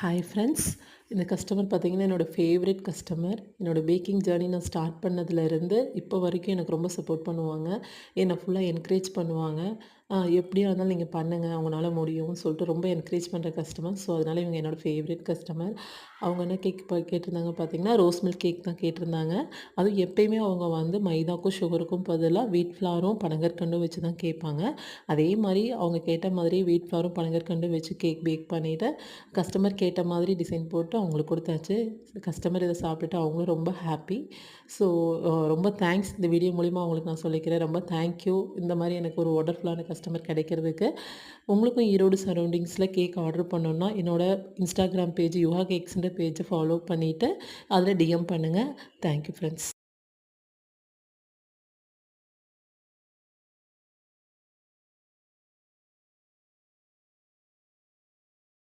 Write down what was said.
Hi friends. இந்த customer பார்த்தீங்கன்னா, என்னோடய ஃபேவரெட் கஸ்டமர். என்னோடய பேக்கிங் ஜர்னி நான் ஸ்டார்ட் பண்ணதுலேருந்து இப்போ வரைக்கும் எனக்கு ரொம்ப சப்போர்ட் பண்ணுவாங்க. என்னை ஃபுல்லாக என்கரேஜ் பண்ணுவாங்க. எப்படியா இருந்தாலும் நீங்கள் பண்ணுங்க, அவங்கனால முடியும்னு சொல்லிட்டு ரொம்ப என்கரேஜ் பண்ணுற கஸ்டமர். ஸோ, அதனால இவங்க என்னோடய ஃபேவரெட் கஸ்டமர். அவங்க என்ன கேக் கேட்டிருந்தாங்க பார்த்தீங்கன்னா, ரோஸ் மில்க் கேக் தான் கேட்டிருந்தாங்க. அதுவும் எப்பயுமே அவங்க வந்து மைதாக்கும், சுகருக்கும் பதிலா வீட் ஃப்ளாரும், பனங்கற்கண்டும் வச்சு தான் கேட்பாங்க. அதே மாரி அவங்க கேட்ட மாதிரி வீட் ஃப்ளாரும், பனங்கற்கண்டும் வச்சு கேக் பேக் பண்ணிவிட்டு கஸ்டமர் கேட்ட மாதிரி டிசைன் போட்டு அவங்களுக்கு கொடுத்தாச்சு. கஸ்டமர் இதை சாப்பிட்டுட்டு அவங்களும் ரொம்ப ஹாப்பி. ஸோ ரொம்ப தேங்க்ஸ். இந்த வீடியோ மூலிமா அவங்களுக்கு நான் சொல்லிக்கிறேன். ரொம்ப தேங்க்யூ. இந்த மாதிரி எனக்கு ஒரு ஒண்டர்ஃபுல்லான கஸ்டமர் கிடைக்கிறதுக்கு. உங்களுக்கும் ஈரோடு சரௌண்டிங்ஸில் கேக் ஆர்டர் பண்ணணுன்னா என்னோட இன்ஸ்டாகிராம் பேஜ் யுஹா கேக்ஸ்ன்ற பேஜை ஃபாலோ பண்ணிவிட்டு அதில் டிஎம் பண்ணுங்கள். Thank you friends.